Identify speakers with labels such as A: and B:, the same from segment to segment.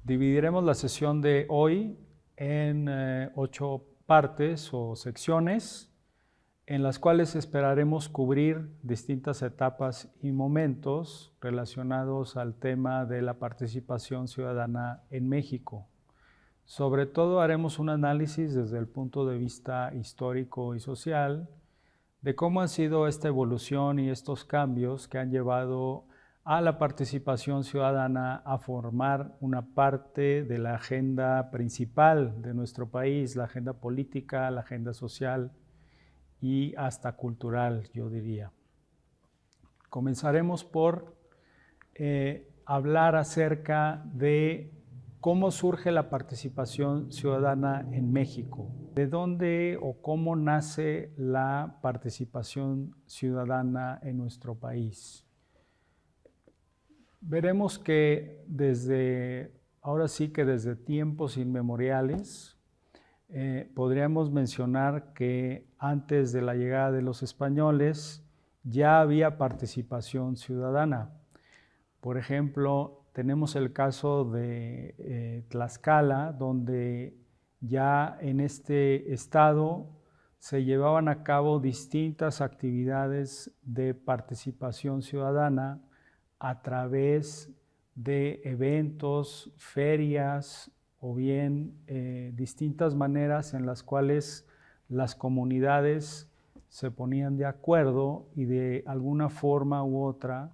A: Dividiremos la sesión de hoy en 8 partes o secciones, en las cuales esperaremos cubrir distintas etapas y momentos relacionados al tema de la participación ciudadana en México. Sobre todo haremos un análisis desde el punto de vista histórico y social de cómo ha sido esta evolución y estos cambios que han llevado a la participación ciudadana a formar una parte de la agenda principal de nuestro país, la agenda política, la agenda social y hasta cultural, yo diría. Comenzaremos por hablar acerca de cómo surge la participación ciudadana en México. ¿De dónde o cómo nace la participación ciudadana en nuestro país? Veremos que ahora sí que desde tiempos inmemoriales, podríamos mencionar que antes de la llegada de los españoles ya había participación ciudadana. Por ejemplo, tenemos el caso de Tlaxcala, donde ya en este estado se llevaban a cabo distintas actividades de participación ciudadana a través de eventos, ferias o bien distintas maneras en las cuales las comunidades se ponían de acuerdo y de alguna forma u otra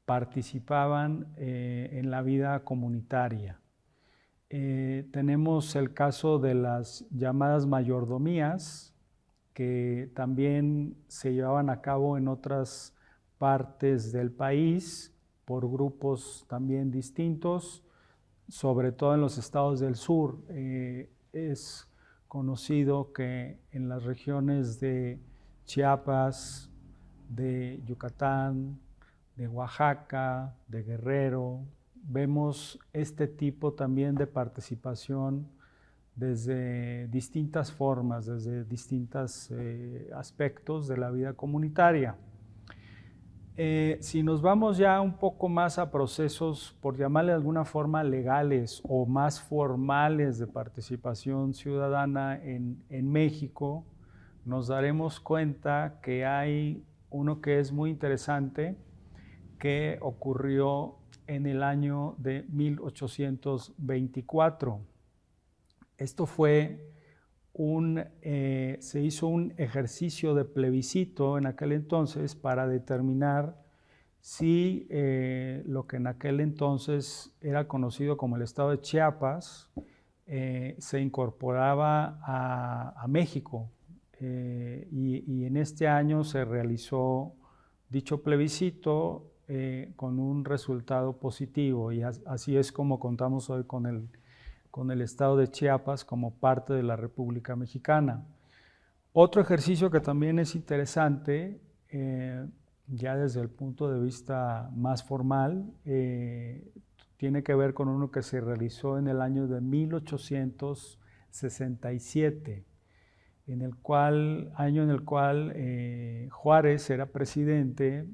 A: participaban en la vida comunitaria. Tenemos el caso de las llamadas mayordomías, que también se llevaban a cabo en otras partes del país por grupos también distintos, sobre todo en los estados del sur. Es conocido que en las regiones de Chiapas, de Yucatán, de Oaxaca, de Guerrero, vemos este tipo también de participación desde distintas formas, desde distintos aspectos de la vida comunitaria. Si nos vamos ya un poco más a procesos, por llamarle de alguna forma, legales o más formales de participación ciudadana en México, nos daremos cuenta que hay uno que es muy interesante, que ocurrió en el año de 1824. Esto fue se hizo un ejercicio de plebiscito en aquel entonces para determinar si lo que en aquel entonces era conocido como el estado de Chiapas se incorporaba a México. Y en este año se realizó dicho plebiscito con un resultado positivo, y así es como contamos hoy con el estado de Chiapas como parte de la República Mexicana. Otro ejercicio que también es interesante, ya desde el punto de vista más formal, tiene que ver con uno que se realizó en el año de 1867, año en el cual Juárez era presidente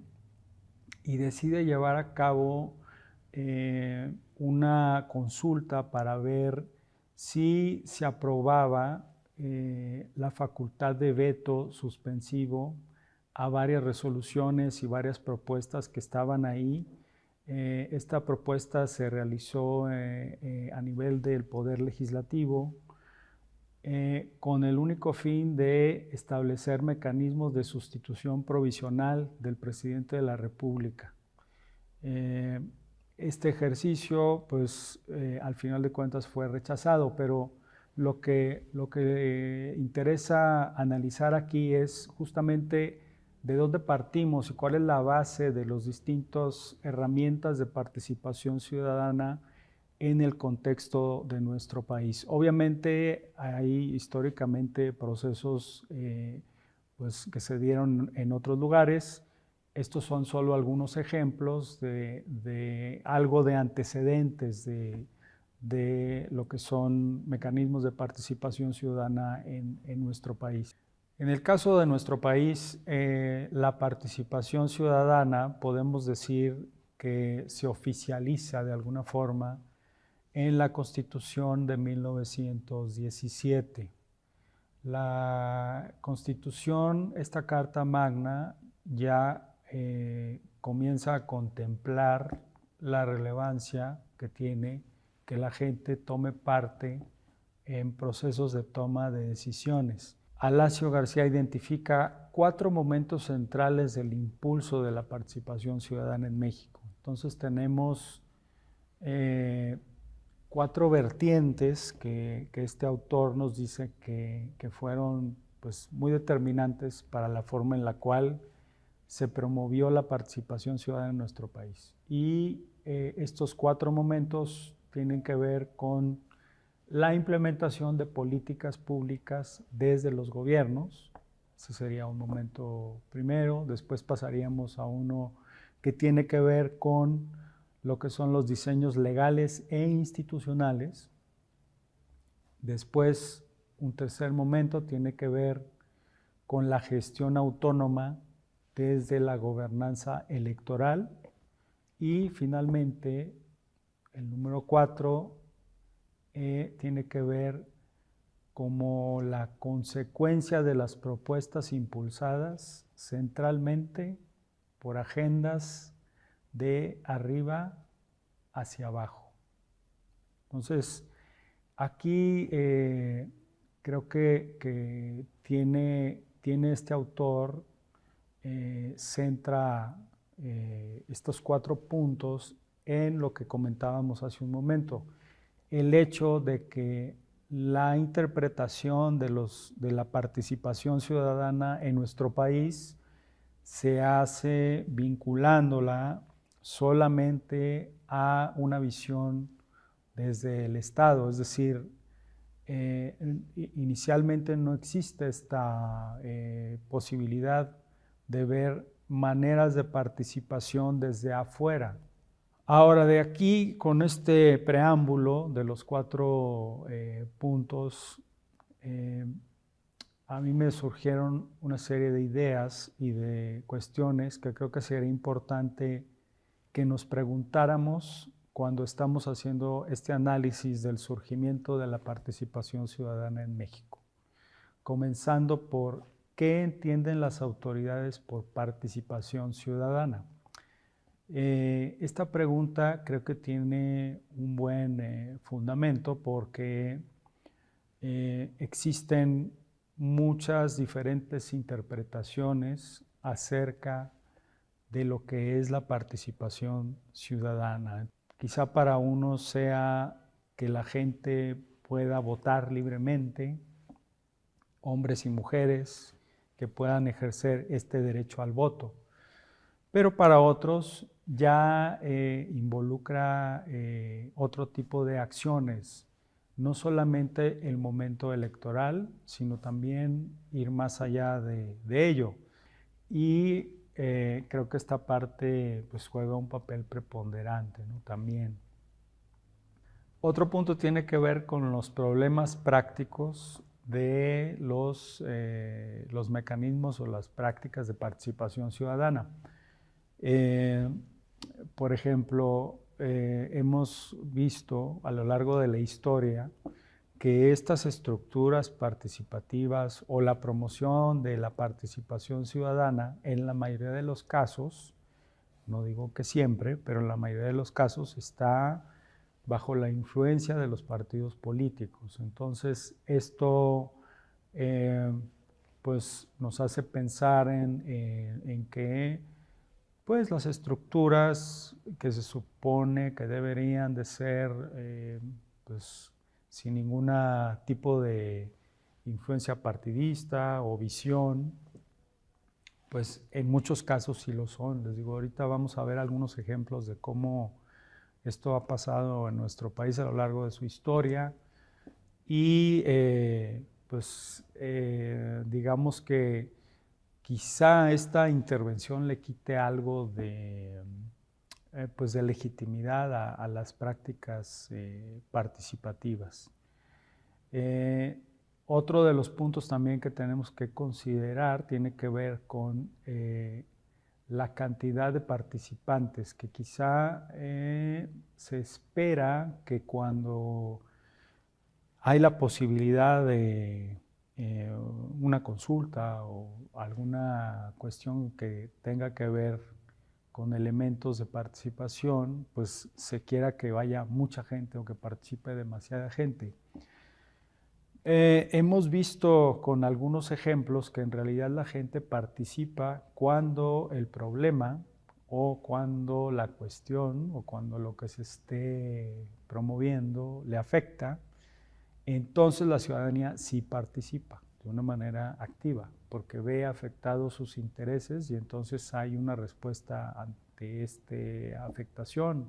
A: y decide llevar a cabo una consulta para ver si se aprobaba la facultad de veto suspensivo a varias resoluciones y varias propuestas que estaban ahí. Esta propuesta se realizó a nivel del Poder Legislativo con el único fin de establecer mecanismos de sustitución provisional del presidente de la República. Este ejercicio, pues, al final de cuentas fue rechazado, pero lo que interesa analizar aquí es justamente de dónde partimos y cuál es la base de las distintas herramientas de participación ciudadana en el contexto de nuestro país. Obviamente hay históricamente procesos pues, que se dieron en otros lugares. Estos son solo algunos ejemplos de algo de antecedentes de lo que son mecanismos de participación ciudadana en nuestro país. En el caso de nuestro país, la participación ciudadana podemos decir que se oficializa de alguna forma en la Constitución de 1917. La Constitución, esta Carta Magna, ya comienza a contemplar la relevancia que tiene que la gente tome parte en procesos de toma de decisiones. Alacio García identifica 4 momentos centrales del impulso de la participación ciudadana en México. Entonces tenemos 4 vertientes que este autor nos dice que fueron pues, muy determinantes para la forma en la cual se promovió la participación ciudadana en nuestro país. Y estos 4 momentos tienen que ver con la implementación de políticas públicas desde los gobiernos. Ese sería un momento primero. Después pasaríamos a uno que tiene que ver con lo que son los diseños legales e institucionales. Después, un tercer momento tiene que ver con la gestión autónoma desde la gobernanza electoral. Y finalmente, el número 4 tiene que ver como la consecuencia de las propuestas impulsadas centralmente por agendas de arriba hacia abajo. Entonces, aquí creo que tiene este autor, centra estos 4 puntos en lo que comentábamos hace un momento. El hecho de que la interpretación de la participación ciudadana en nuestro país se hace vinculándola solamente a una visión desde el Estado, es decir, inicialmente no existe esta posibilidad de ver maneras de participación desde afuera. Ahora, de aquí, con este preámbulo de los 4 puntos, a mí me surgieron una serie de ideas y de cuestiones que creo que sería importante que nos preguntáramos cuando estamos haciendo este análisis del surgimiento de la participación ciudadana en México. Comenzando por qué entienden las autoridades por participación ciudadana. Esta pregunta creo que tiene un buen fundamento porque existen muchas diferentes interpretaciones acerca de lo que es la participación ciudadana. Quizá para unos sea que la gente pueda votar libremente, hombres y mujeres que puedan ejercer este derecho al voto. Pero para otros ya involucra otro tipo de acciones, no solamente el momento electoral, sino también ir más allá de ello. Y creo que esta parte pues, juega un papel preponderante, ¿no? También. Otro punto tiene que ver con los problemas prácticos de los mecanismos o las prácticas de participación ciudadana. Por ejemplo, hemos visto a lo largo de la historia que estas estructuras participativas o la promoción de la participación ciudadana, en la mayoría de los casos, no digo que siempre, pero en la mayoría de los casos está bajo la influencia de los partidos políticos. Entonces, esto pues nos hace pensar en que pues las estructuras que se supone que deberían de ser pues, sin ningún tipo de influencia partidista o visión, pues en muchos casos sí lo son. Les digo, ahorita vamos a ver algunos ejemplos de cómo esto ha pasado en nuestro país a lo largo de su historia y pues digamos que quizá esta intervención le quite algo pues de legitimidad a las prácticas participativas. Otro de los puntos también que tenemos que considerar tiene que ver con la cantidad de participantes, que quizá se espera que cuando hay la posibilidad de una consulta o alguna cuestión que tenga que ver con elementos de participación, pues se quiera que vaya mucha gente o que participe demasiada gente. Hemos visto con algunos ejemplos que en realidad la gente participa cuando el problema o cuando la cuestión o cuando lo que se esté promoviendo le afecta, entonces la ciudadanía sí participa de una manera activa porque ve afectados sus intereses y entonces hay una respuesta ante esta afectación.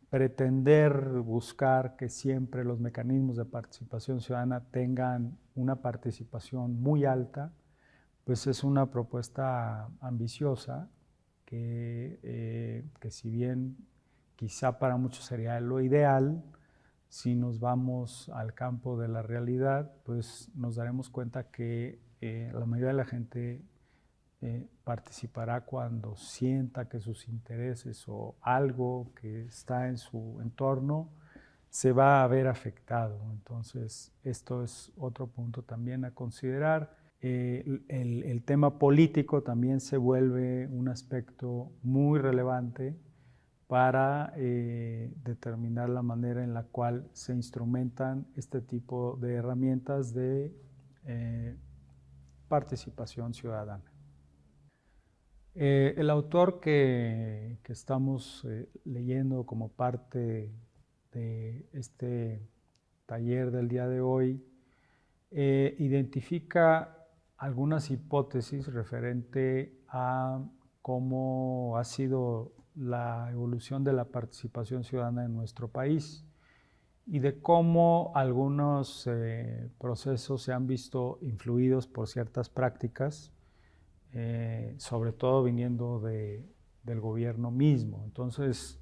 A: Pretender buscar que siempre los mecanismos de participación ciudadana tengan una participación muy alta, pues es una propuesta ambiciosa que si bien quizá para muchos sería lo ideal, si nos vamos al campo de la realidad, pues nos daremos cuenta que la mayoría de la gente participará cuando sienta que sus intereses o algo que está en su entorno se va a ver afectado. Entonces, esto es otro punto también a considerar. El tema político también se vuelve un aspecto muy relevante para determinar la manera en la cual se instrumentan este tipo de herramientas de participación ciudadana. El autor que estamos leyendo como parte de este taller del día de hoy identifica algunas hipótesis referente a cómo ha sido la evolución de la participación ciudadana en nuestro país y de cómo algunos procesos se han visto influidos por ciertas prácticas, sobre todo viniendo del gobierno mismo. Entonces,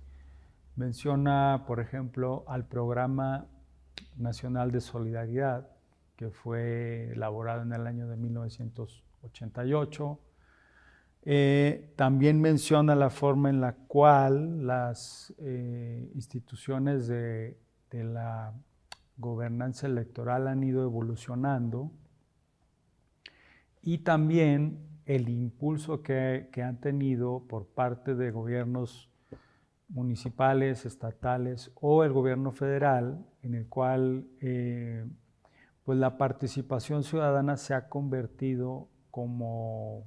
A: menciona, por ejemplo, al Programa Nacional de Solidaridad, que fue elaborado en el año de 1988. También menciona la forma en la cual las instituciones de la gobernanza electoral han ido evolucionando y también el impulso que han tenido por parte de gobiernos municipales, estatales o el gobierno federal, en el cual pues la participación ciudadana se ha convertido como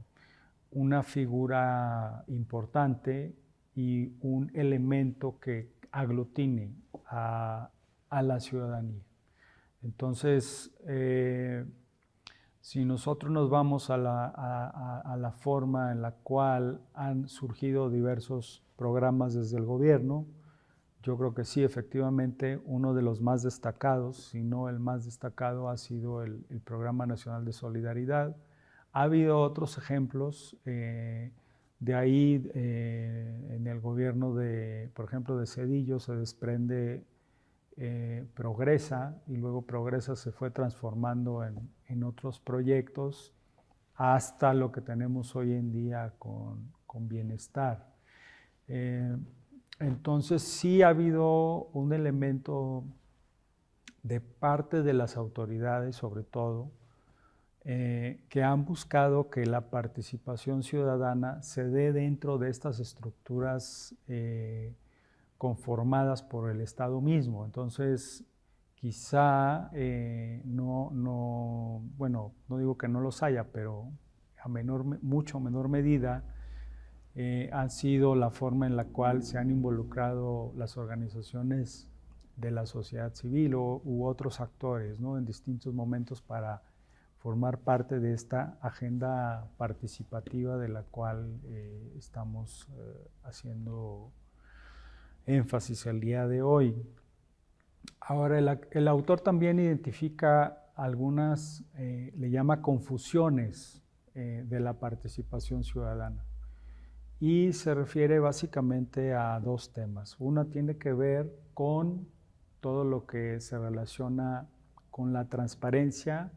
A: una figura importante y un elemento que aglutine a la ciudadanía. Entonces, si nosotros nos vamos a la forma en la cual han surgido diversos programas desde el gobierno, yo creo que sí, efectivamente, uno de los más destacados, si no el más destacado, ha sido el Programa Nacional de Solidaridad. Ha habido otros ejemplos, de ahí en el gobierno por ejemplo, de Zedillo se desprende Progresa, y luego Progresa se fue transformando en otros proyectos hasta lo que tenemos hoy en día con Bienestar. Entonces sí ha habido un elemento de parte de las autoridades, sobre todo, que han buscado que la participación ciudadana se dé dentro de estas estructuras conformadas por el Estado mismo. Entonces, quizá bueno, no digo que no los haya, pero a mucho menor medida han sido la forma en la cual se han involucrado las organizaciones de la sociedad civil u otros actores, ¿no?, en distintos momentos para formar parte de esta agenda participativa de la cual estamos haciendo énfasis el día de hoy. Ahora, el autor también identifica algunas, le llama confusiones de la participación ciudadana, y se refiere básicamente a dos temas. Una tiene que ver con todo lo que se relaciona con la transparencia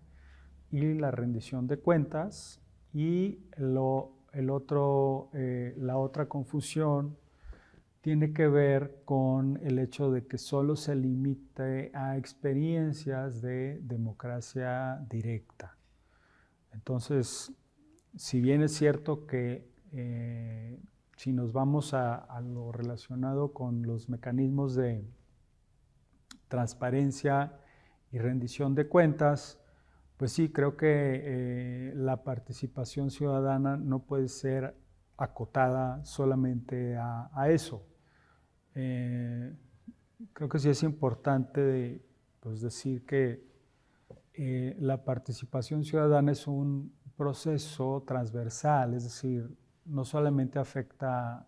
A: y la rendición de cuentas, y la otra confusión tiene que ver con el hecho de que solo se limite a experiencias de democracia directa. Entonces, si bien es cierto que si nos vamos a lo relacionado con los mecanismos de transparencia y rendición de cuentas, pues sí, creo que la participación ciudadana no puede ser acotada solamente a eso. Creo que sí es importante pues, decir que la participación ciudadana es un proceso transversal, es decir, no solamente afecta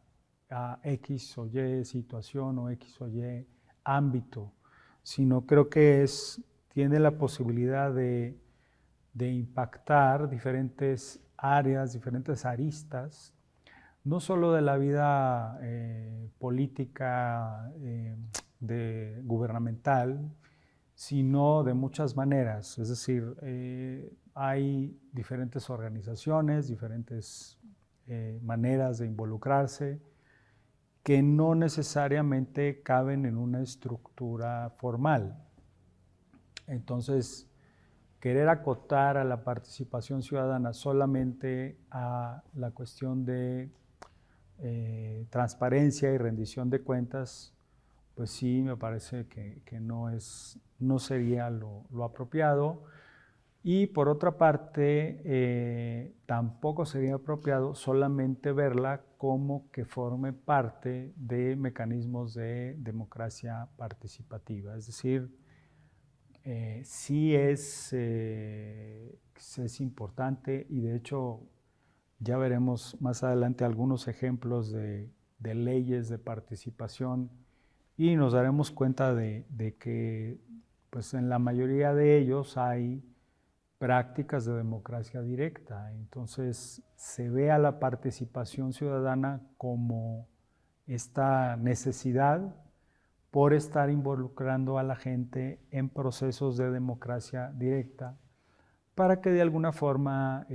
A: a X o Y situación o X o Y ámbito, sino creo que tiene la posibilidad de impactar diferentes áreas, diferentes aristas, no solo de la vida política gubernamental, sino de muchas maneras. Es decir, hay diferentes organizaciones, diferentes maneras de involucrarse que no necesariamente caben en una estructura formal. Entonces, querer acotar a la participación ciudadana solamente a la cuestión de transparencia y rendición de cuentas, pues sí me parece que no sería lo apropiado. Y por otra parte, tampoco sería apropiado solamente verla como que forme parte de mecanismos de democracia participativa. Es decir, sí es importante, y de hecho ya veremos más adelante algunos ejemplos de leyes de participación, y nos daremos cuenta de que pues en la mayoría de ellos hay prácticas de democracia directa. Entonces se ve a la participación ciudadana como esta necesidad por estar involucrando a la gente en procesos de democracia directa, para que de alguna forma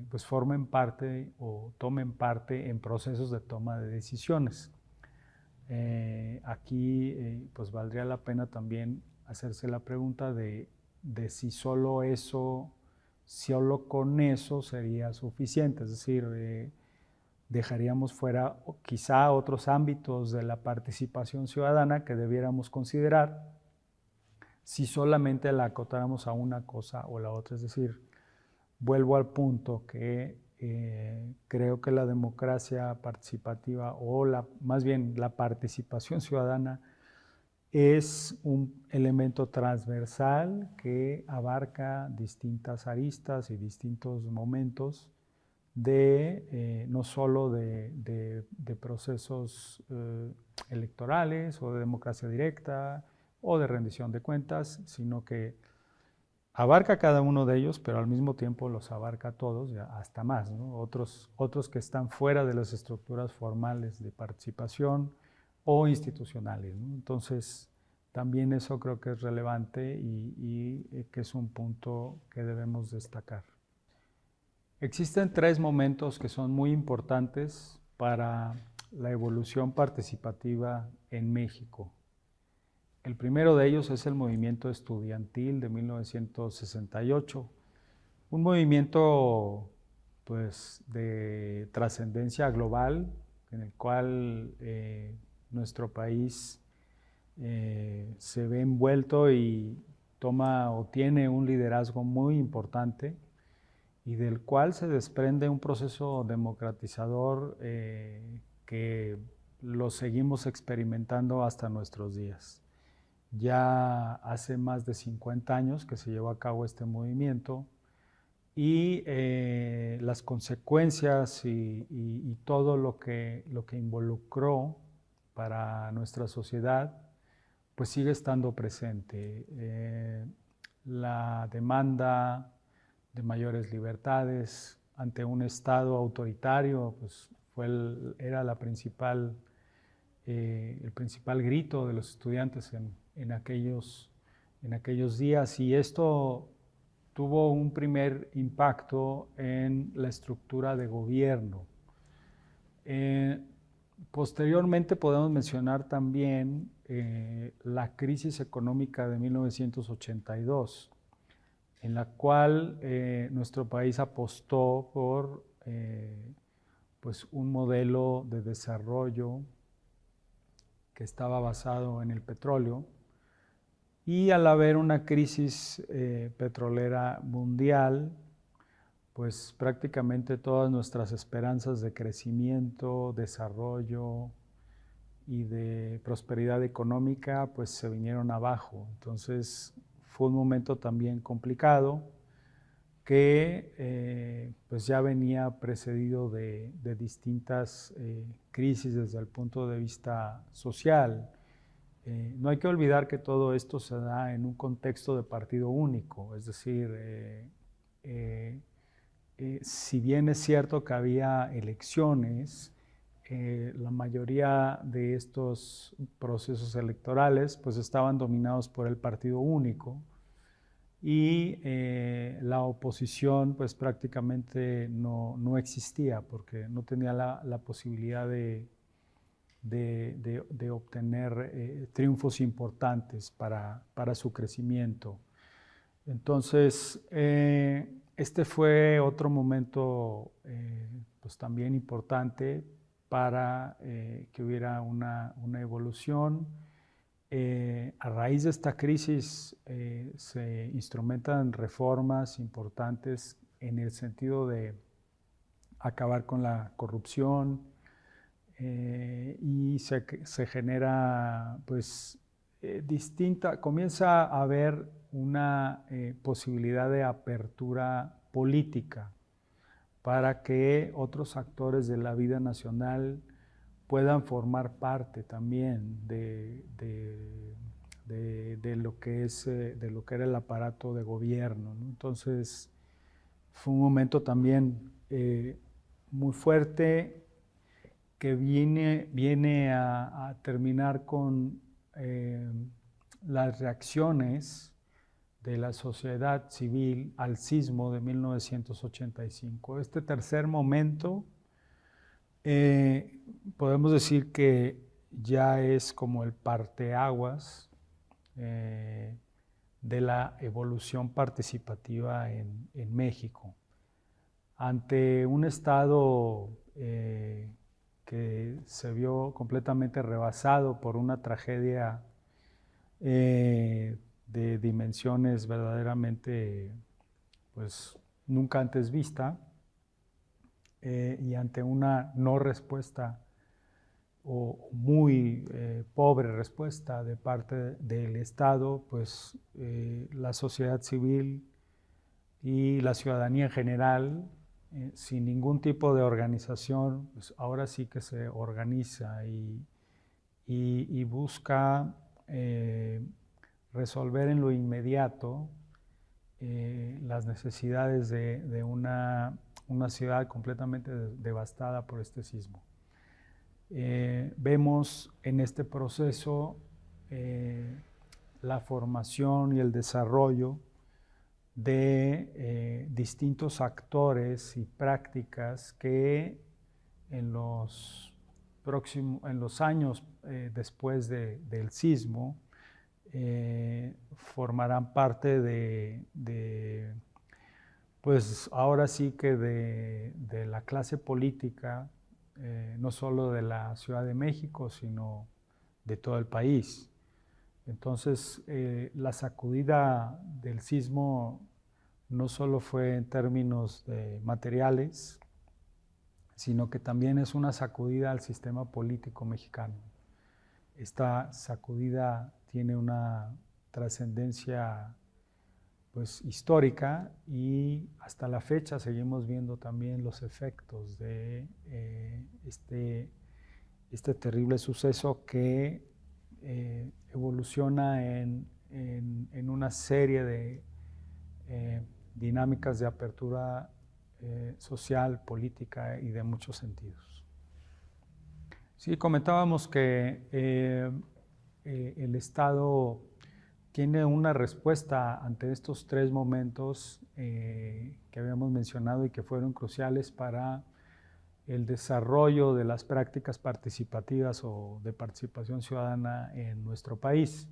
A: pues formen parte o tomen parte en procesos de toma de decisiones. Aquí pues valdría la pena también hacerse la pregunta de si solo con eso sería suficiente, es decir, dejaríamos fuera quizá otros ámbitos de la participación ciudadana que debiéramos considerar si solamente la acotáramos a una cosa o la otra. Es decir, vuelvo al punto que creo que la democracia participativa, o más bien la participación ciudadana, es un elemento transversal que abarca distintas aristas y distintos momentos no solo de procesos electorales o de democracia directa o de rendición de cuentas, sino que abarca cada uno de ellos, pero al mismo tiempo los abarca a todos, hasta más, ¿no? Otros que están fuera de las estructuras formales de participación o institucionales, ¿no? Entonces, también eso creo que es relevante y que es un punto que debemos destacar. Existen 3 momentos que son muy importantes para la evolución participativa en México. El primero de ellos es el movimiento estudiantil de 1968, un movimiento pues, de trascendencia global, en el cual nuestro país se ve envuelto y toma o tiene un liderazgo muy importante, y del cual se desprende un proceso democratizador que lo seguimos experimentando hasta nuestros días. Ya hace más de 50 años que se llevó a cabo este movimiento, y las consecuencias y todo lo que involucró para nuestra sociedad, pues sigue estando presente. La demanda de mayores libertades ante un Estado autoritario, pues era el principal grito de los estudiantes en aquellos días, y esto tuvo un primer impacto en la estructura de gobierno. Posteriormente podemos mencionar también la crisis económica de 1982, en la cual nuestro país apostó por pues un modelo de desarrollo que estaba basado en el petróleo, y al haber una crisis petrolera mundial, pues prácticamente todas nuestras esperanzas de crecimiento, desarrollo y de prosperidad económica pues se vinieron abajo. Entonces fue un momento también complicado que pues ya venía precedido de distintas crisis desde el punto de vista social. No hay que olvidar que todo esto se da en un contexto de partido único, es decir, si bien es cierto que había elecciones, la mayoría de estos procesos electorales pues estaban dominados por el partido único, y la oposición pues prácticamente no existía, porque no tenía la posibilidad de obtener triunfos importantes para su crecimiento. Entonces, este fue otro momento pues también importante para que hubiera una evolución. A raíz de esta crisis se instrumentan reformas importantes en el sentido de acabar con la corrupción, y se genera pues comienza a haber una posibilidad de apertura política para que otros actores de la vida nacional puedan formar parte también de lo que era el aparato de gobierno, ¿no? Entonces fue un momento también muy fuerte, que viene a terminar con las reacciones de la sociedad civil al sismo de 1985. Este tercer momento podemos decir que ya es como el parteaguas de la evolución participativa en México. Ante un Estado que se vio completamente rebasado por una tragedia de dimensiones verdaderamente pues nunca antes vista, y ante una no respuesta o muy pobre respuesta de parte del Estado, pues la sociedad civil y la ciudadanía en general, sin ningún tipo de organización, pues ahora sí que se organiza y busca resolver en lo inmediato las necesidades de una ciudad completamente devastada por este sismo. Vemos en este proceso la formación y el desarrollo de distintos actores y prácticas que en los años después del sismo formarán parte pues ahora sí que de la clase política, no solo de la Ciudad de México, sino de todo el país. Entonces, la sacudida del sismo no solo fue en términos materiales, sino que también es una sacudida al sistema político mexicano. Esta sacudida tiene una trascendencia pues histórica, y hasta la fecha seguimos viendo también los efectos de este terrible suceso que evoluciona en una serie de dinámicas de apertura social, política y de muchos sentidos. Sí, comentábamos que el Estado tiene una respuesta ante estos tres momentos que habíamos mencionado y que fueron cruciales para el desarrollo de las prácticas participativas o de participación ciudadana en nuestro país.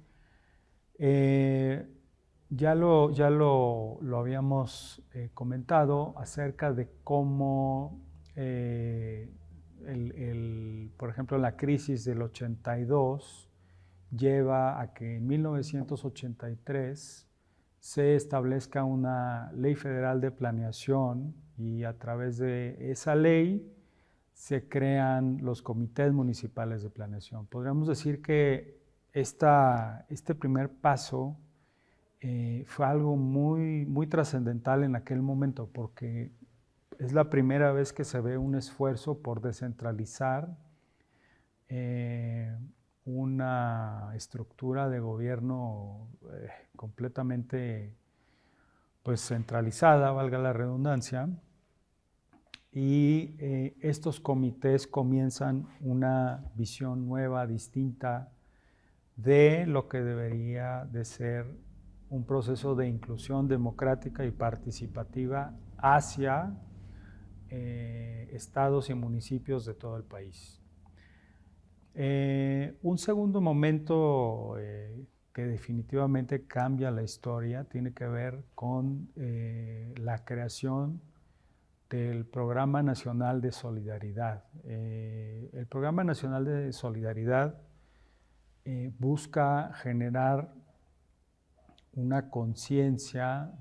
A: Ya lo habíamos comentado acerca de cómo, por ejemplo, la crisis del 82 lleva a que en 1983 se establezca una ley federal de planeación y a través de esa ley se crean los comités municipales de planeación. Podríamos decir que este primer paso fue algo muy trascendental en aquel momento, porque es la primera vez que se ve un esfuerzo por descentralizar una estructura de gobierno completamente pues, centralizada, valga la redundancia, y estos comités comienzan una visión nueva, distinta, de lo que debería de ser un proceso de inclusión democrática y participativa hacia estados y municipios de todo el país. Un segundo momento que definitivamente cambia la historia tiene que ver con la creación del Programa Nacional de Solidaridad. El Programa Nacional de Solidaridad busca generar una conciencia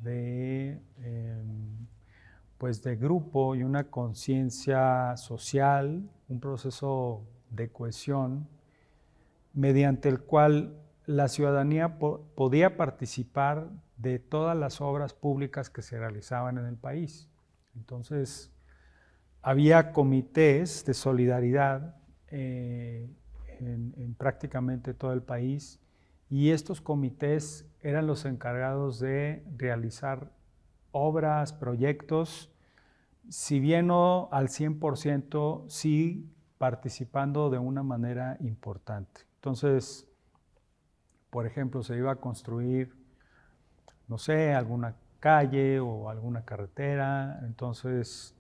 A: pues de grupo y una conciencia social, un proceso de cohesión mediante el cual la ciudadanía podía participar de todas las obras públicas que se realizaban en el país. Entonces, había comités de solidaridad en prácticamente todo el país y estos comités eran los encargados de realizar obras, proyectos, si bien no al 100%, sí participando de una manera importante. Entonces, por ejemplo, se iba a construir, no sé, alguna calle o alguna carretera, entonces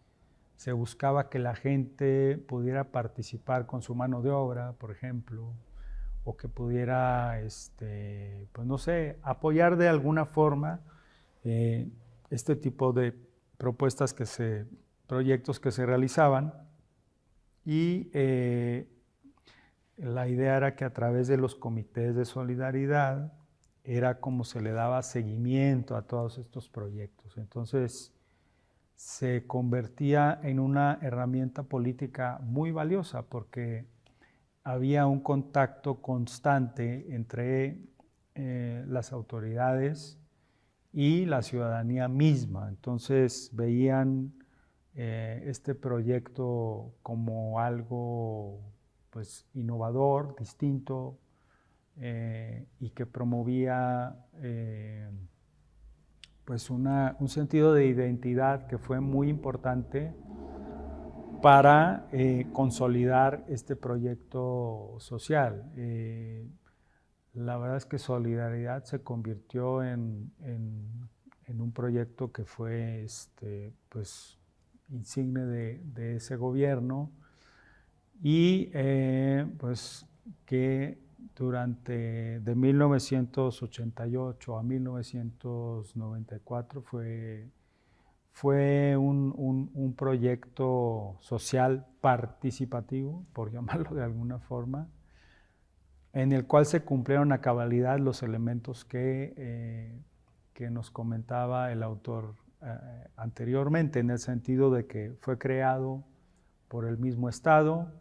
A: se buscaba que la gente pudiera participar con su mano de obra, por ejemplo, o que pudiera, pues no sé, apoyar de alguna forma este tipo de propuestas proyectos que se realizaban, y la idea era que a través de los comités de solidaridad era como se le daba seguimiento a todos estos proyectos. Entonces se convertía en una herramienta política muy valiosa porque había un contacto constante entre las autoridades y la ciudadanía misma. Entonces veían este proyecto como algo pues, innovador, distinto, y que promovía pues un sentido de identidad que fue muy importante para consolidar este proyecto social. La verdad es que Solidaridad se convirtió en un proyecto que fue pues, insigne de ese gobierno y pues que de 1988 a 1994 fue un proyecto social participativo, por llamarlo de alguna forma, en el cual se cumplieron a cabalidad los elementos que nos comentaba el autor anteriormente, en el sentido de que fue creado por el mismo Estado,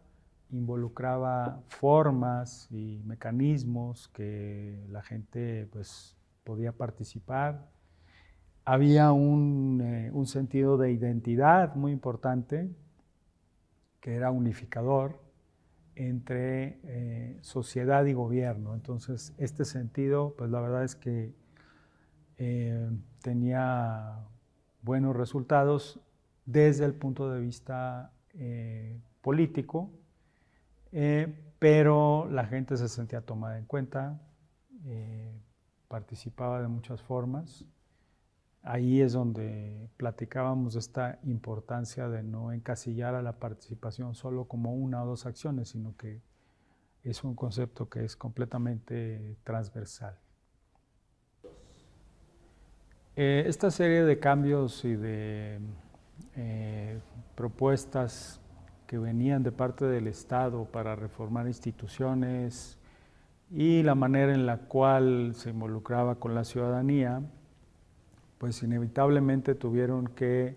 A: involucraba formas y mecanismos que la gente pues, podía participar. Había un sentido de identidad muy importante, que era unificador entre sociedad y gobierno. Entonces, este sentido, pues la verdad es que tenía buenos resultados desde el punto de vista político, pero la gente se sentía tomada en cuenta participaba de muchas formas. Ahí es donde platicábamos de esta importancia de no encasillar a la participación solo como una o dos acciones, sino que es un concepto que es completamente transversal. Esta serie de cambios y de propuestas que venían de parte del Estado para reformar instituciones y la manera en la cual se involucraba con la ciudadanía, pues inevitablemente tuvieron que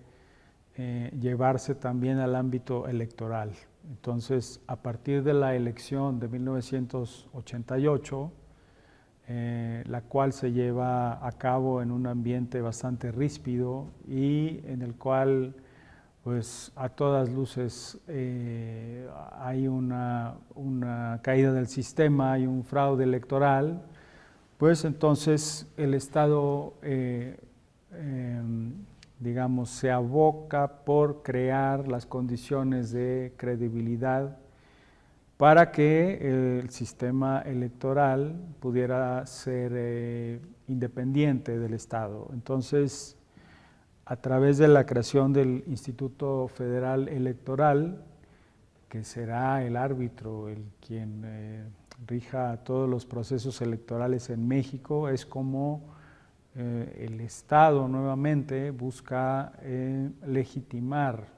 A: llevarse también al ámbito electoral. Entonces, a partir de la elección de 1988, la cual se lleva a cabo en un ambiente bastante ríspido y en el cual, pues, a todas luces hay una caída del sistema, hay un fraude electoral, pues entonces el Estado, digamos, se aboca por crear las condiciones de credibilidad para que el sistema electoral pudiera ser independiente del Estado. Entonces, a través de la creación del Instituto Federal Electoral, que será el árbitro, quien rija todos los procesos electorales en México, es como el Estado nuevamente busca legitimar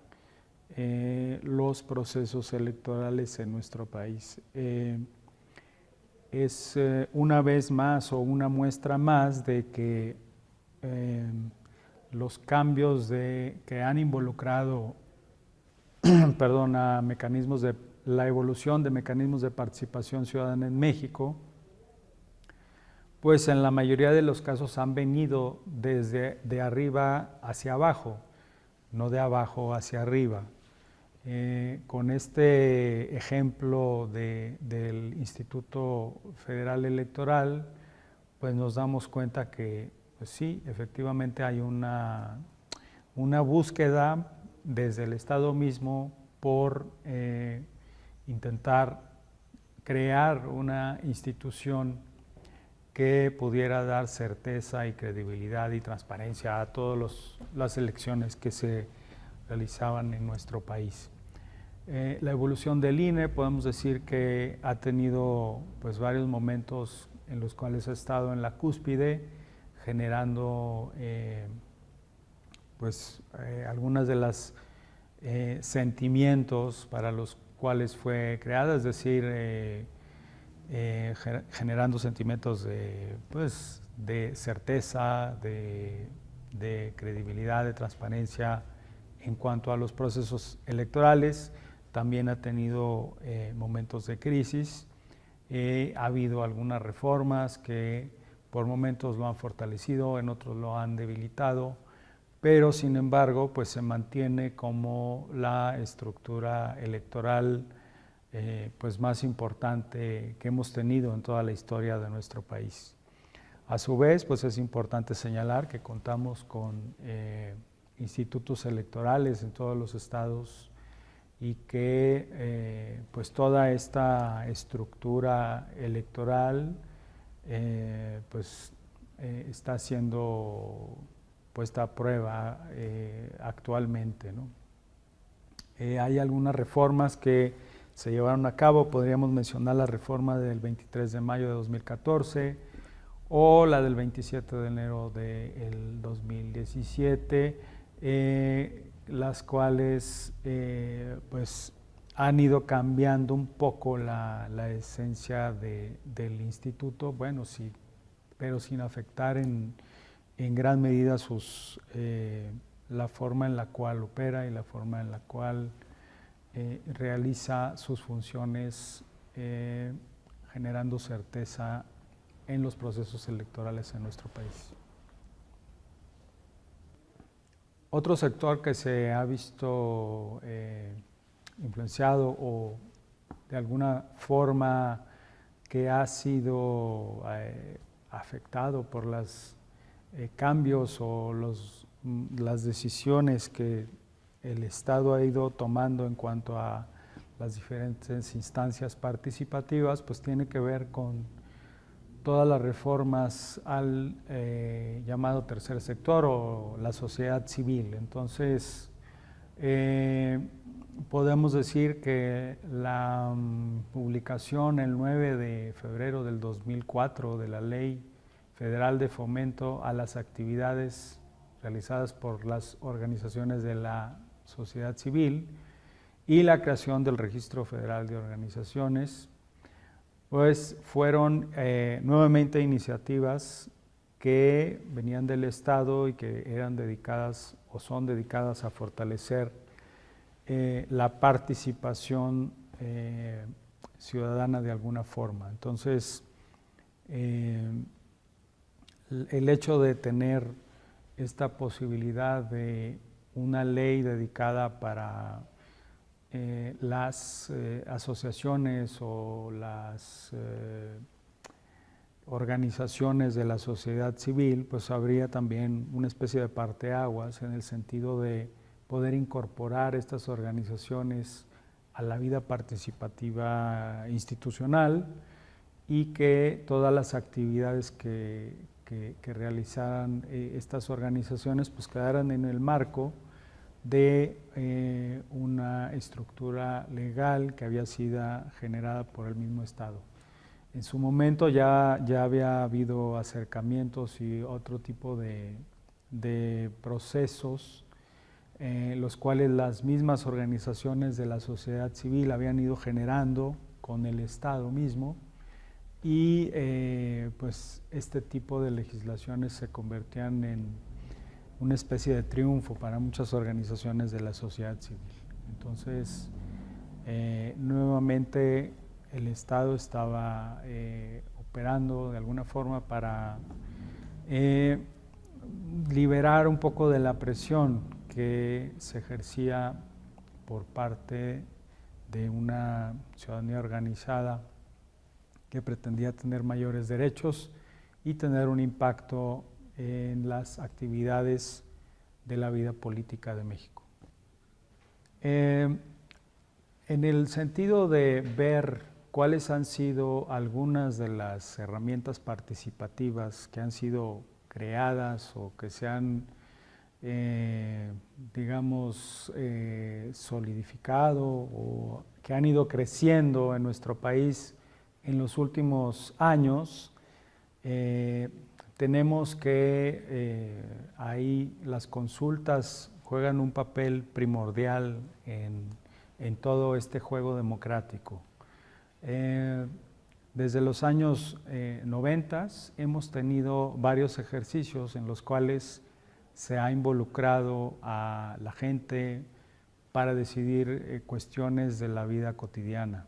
A: los procesos electorales en nuestro país. Es una vez más o una muestra más de que los cambios que han involucrado perdón, a mecanismos de la evolución de mecanismos de participación ciudadana en México, pues en la mayoría de los casos han venido desde de arriba hacia abajo, no de abajo hacia arriba. Con este ejemplo del Instituto Federal Electoral, pues nos damos cuenta que, pues sí, efectivamente hay una búsqueda desde el Estado mismo por intentar crear una institución que pudiera dar certeza y credibilidad y transparencia a todas las elecciones que se realizaban en nuestro país. La evolución del INE, podemos decir que ha tenido pues varios momentos en los cuales ha estado en la cúspide, generando algunas de las sentimientos para los cuales fue creada, es decir, generando sentimientos de certeza, de credibilidad, de transparencia en cuanto a los procesos electorales. También ha tenido momentos de crisis, ha habido algunas reformas que por momentos lo han fortalecido, en otros lo han debilitado, pero sin embargo pues se mantiene como la estructura electoral pues más importante que hemos tenido en toda la historia de nuestro país. A su vez, pues es importante señalar que contamos con institutos electorales en todos los estados y que pues toda esta estructura electoral está siendo puesta a prueba actualmente, ¿no? Hay algunas reformas que se llevaron a cabo, podríamos mencionar la reforma del 23 de mayo de 2014 o la del 27 de enero del 2017, las cuales pues han ido cambiando un poco la esencia del instituto, bueno, sí, pero sin afectar en gran medida la forma en la cual opera y la forma en la cual realiza sus funciones, generando certeza en los procesos electorales en nuestro país. Otro sector que se ha visto influenciado o de alguna forma que ha sido afectado por los cambios o las decisiones que el Estado ha ido tomando en cuanto a las diferentes instancias participativas, pues tiene que ver con todas las reformas al llamado tercer sector o la sociedad civil. Entonces, podemos decir que la publicación el 9 de febrero del 2004 de la Ley Federal de Fomento a las actividades realizadas por las organizaciones de la sociedad civil y la creación del Registro Federal de Organizaciones, pues fueron nuevamente iniciativas que venían del Estado y que eran dedicadas o son dedicadas a fortalecer la participación ciudadana de alguna forma. Entonces, el hecho de tener esta posibilidad de una ley dedicada para las asociaciones o las organizaciones de la sociedad civil, pues habría también una especie de parteaguas en el sentido de poder incorporar estas organizaciones a la vida participativa institucional y que todas las actividades que realizaran estas organizaciones pues quedaran en el marco de una estructura legal que había sido generada por el mismo Estado. En su momento ya había habido acercamientos y otro tipo de procesos los cuales las mismas organizaciones de la sociedad civil habían ido generando con el Estado mismo y pues este tipo de legislaciones se convertían en una especie de triunfo para muchas organizaciones de la sociedad civil. Entonces, nuevamente el Estado estaba operando de alguna forma para liberar un poco de la presión que se ejercía por parte de una ciudadanía organizada que pretendía tener mayores derechos y tener un impacto en las actividades de la vida política de México. En el sentido de ver cuáles han sido algunas de las herramientas participativas que han sido creadas o que se han, digamos, solidificado o que han ido creciendo en nuestro país en los últimos años, tenemos que ahí las consultas juegan un papel primordial en todo este juego democrático. Desde los años 90 hemos tenido varios ejercicios en los cuales se ha involucrado a la gente para decidir cuestiones de la vida cotidiana.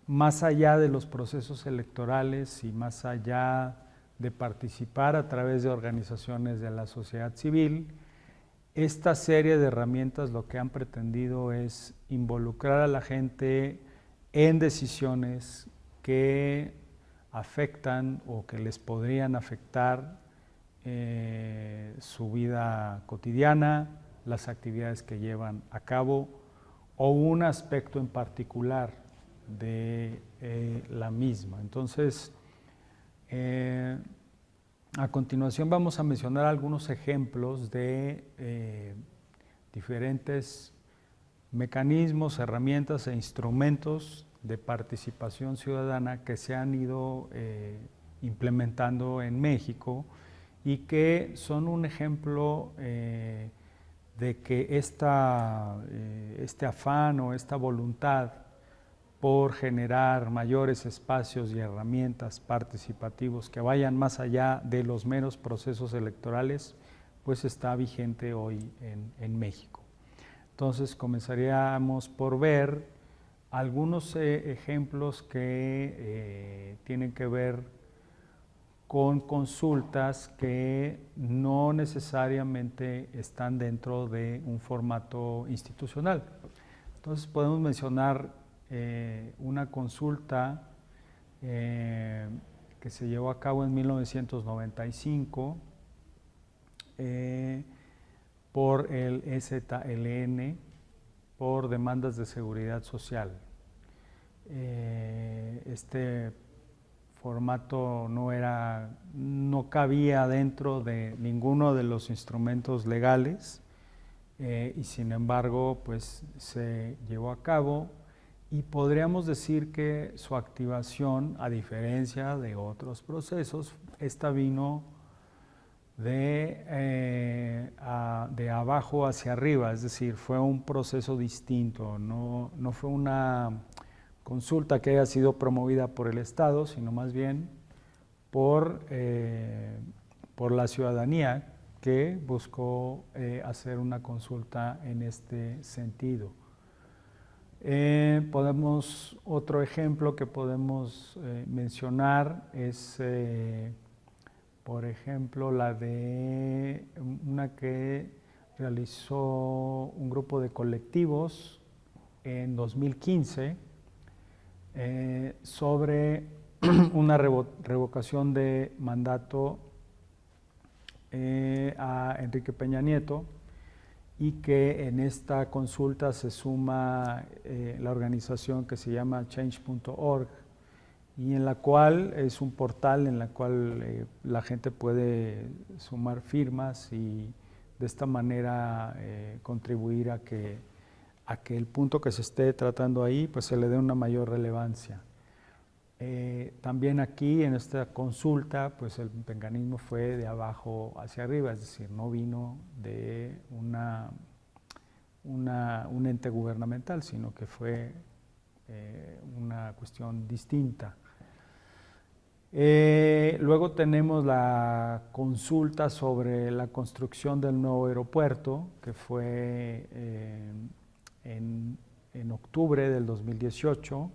A: Más allá de los procesos electorales y más allá de participar a través de organizaciones de la sociedad civil, esta serie de herramientas lo que han pretendido es involucrar a la gente en decisiones que afectan o que les podrían afectar su vida cotidiana, las actividades que llevan a cabo o un aspecto en particular de la misma. Entonces, a continuación vamos a mencionar algunos ejemplos de diferentes mecanismos, herramientas e instrumentos de participación ciudadana que se han ido implementando en México y que son un ejemplo de que este afán o esta voluntad por generar mayores espacios y herramientas participativos que vayan más allá de los meros procesos electorales, pues está vigente hoy en México. Entonces comenzaríamos por ver algunos ejemplos que tienen que ver con consultas que no necesariamente están dentro de un formato institucional. Entonces podemos mencionar una consulta que se llevó a cabo en 1995 por el EZLN por demandas de seguridad social. Este formato no cabía dentro de ninguno de los instrumentos legales, y sin embargo pues se llevó a cabo, y podríamos decir que su activación, a diferencia de otros procesos, esta vino de abajo hacia arriba, es decir, fue un proceso distinto, no fue una consulta que haya sido promovida por el Estado, sino más bien por la ciudadanía, que buscó hacer una consulta en este sentido. Otro ejemplo que podemos mencionar es, por ejemplo, la de una que realizó un grupo de colectivos en 2015 sobre una revocación de mandato a Enrique Peña Nieto, y que en esta consulta se suma la organización que se llama change.org, y en la cual es un portal en la cual la gente puede sumar firmas y de esta manera contribuir a que el punto que se esté tratando ahí pues se le dé una mayor relevancia. También aquí en esta consulta pues el mecanismo fue de abajo hacia arriba, es decir, no vino de un ente gubernamental, sino que fue una cuestión distinta. Luego tenemos la consulta sobre la construcción del nuevo aeropuerto, que fue en octubre del 2018,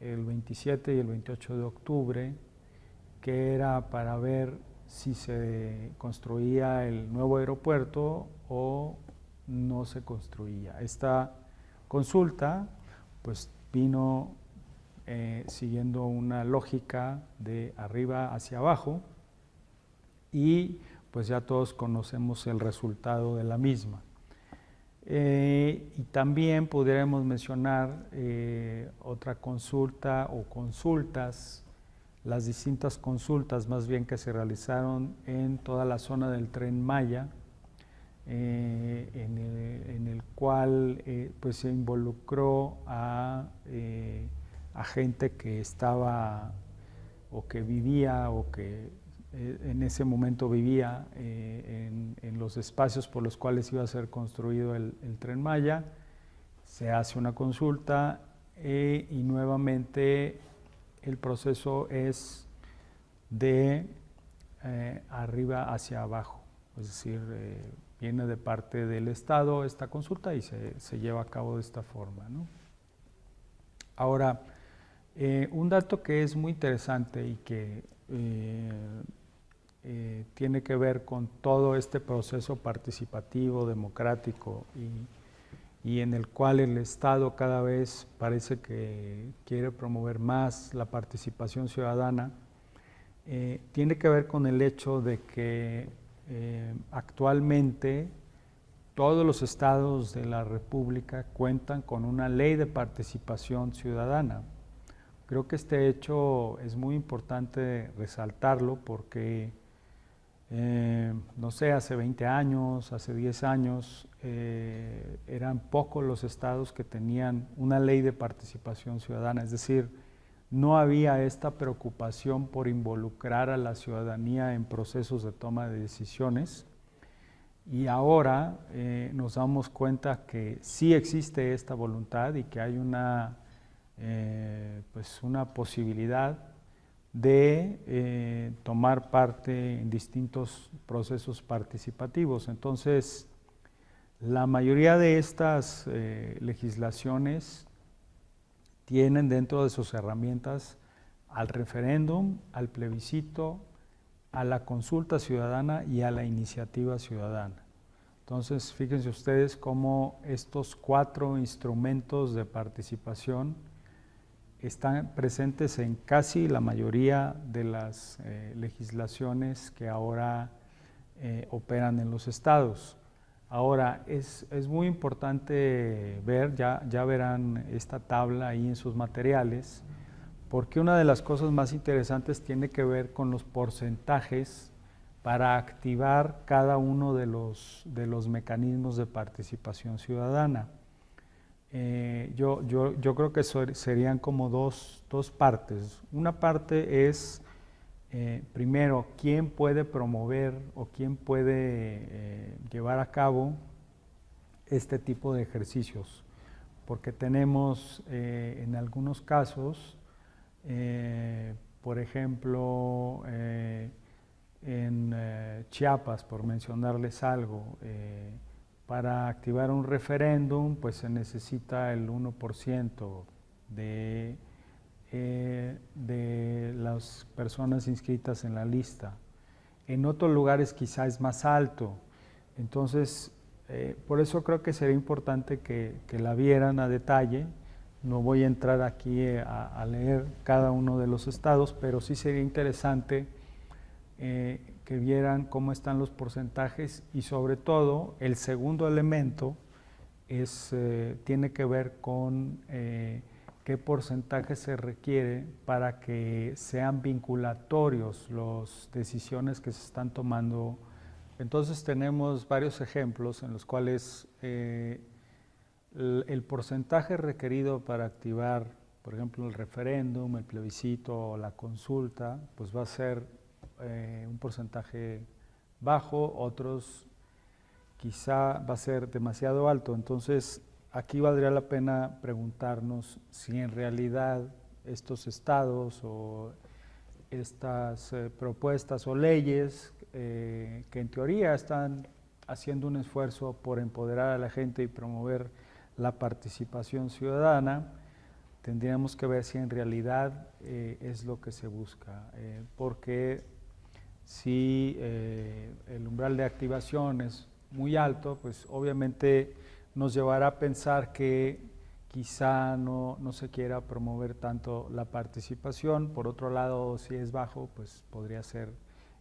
A: el 27 y el 28 de octubre, que era para ver si se construía el nuevo aeropuerto o no se construía. Esta consulta pues vino siguiendo una lógica de arriba hacia abajo, y pues ya todos conocemos el resultado de la misma. Y también pudiéramos mencionar otra consulta o consultas, las distintas consultas más bien que se realizaron en toda la zona del Tren Maya, en el cual pues se involucró a gente que estaba o que vivía o que en ese momento vivía en los espacios por los cuales iba a ser construido el Tren Maya. Se hace una consulta y nuevamente el proceso es de arriba hacia abajo, es decir, viene de parte del Estado esta consulta y se lleva a cabo de esta forma, ¿no? Ahora, un dato que es muy interesante y que tiene que ver con todo este proceso participativo, democrático, y en el cual el Estado cada vez parece que quiere promover más la participación ciudadana, tiene que ver con el hecho de que actualmente todos los estados de la República cuentan con una ley de participación ciudadana. Creo que este hecho es muy importante resaltarlo porque, no sé, hace 20 años, hace 10 años, eran pocos los estados que tenían una ley de participación ciudadana, es decir, no había esta preocupación por involucrar a la ciudadanía en procesos de toma de decisiones, y ahora nos damos cuenta que sí existe esta voluntad y que hay pues una posibilidad de tomar parte en distintos procesos participativos. Entonces, la mayoría de estas legislaciones tienen dentro de sus herramientas al referéndum, al plebiscito, a la consulta ciudadana y a la iniciativa ciudadana. Entonces, fíjense ustedes cómo estos 4 instrumentos de participación están presentes en casi la mayoría de las legislaciones que ahora operan en los estados. Ahora, es muy importante ver, ya verán esta tabla ahí en sus materiales, porque una de las cosas más interesantes tiene que ver con los porcentajes para activar cada uno de los mecanismos de participación ciudadana. Yo creo que serían como dos partes. Una parte es, primero, quién puede promover o quién puede llevar a cabo este tipo de ejercicios, porque tenemos en algunos casos, por ejemplo, en Chiapas, por mencionarles algo, para activar un referéndum, pues se necesita el 1% de las personas inscritas en la lista. En otros lugares quizá es más alto. Entonces, por eso creo que sería importante que la vieran a detalle. No voy a entrar aquí a leer cada uno de los estados, pero sí sería interesante que vieran cómo están los porcentajes y sobre todo el segundo elemento tiene que ver con qué porcentaje se requiere para que sean vinculatorios las decisiones que se están tomando. Entonces tenemos varios ejemplos en los cuales el porcentaje requerido para activar, por ejemplo, el referéndum, el plebiscito o la consulta, pues va a ser un porcentaje bajo, otros quizá va a ser demasiado alto. Entonces, aquí valdría la pena preguntarnos si en realidad estos estados o estas propuestas o leyes que en teoría están haciendo un esfuerzo por empoderar a la gente y promover la participación ciudadana, tendríamos que ver si en realidad es lo que se busca, porque si el umbral de activación es muy alto, pues obviamente nos llevará a pensar que quizá no se quiera promover tanto la participación. Por otro lado, si es bajo, pues podría ser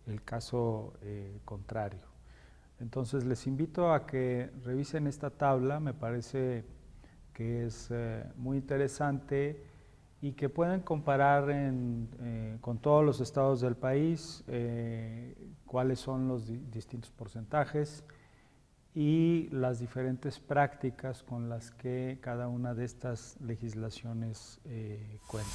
A: el caso contrario. Entonces les invito a que revisen esta tabla, me parece que es muy interesante y que pueden comparar con todos los estados del país cuáles son los distintos porcentajes y las diferentes prácticas con las que cada una de estas legislaciones cuenta.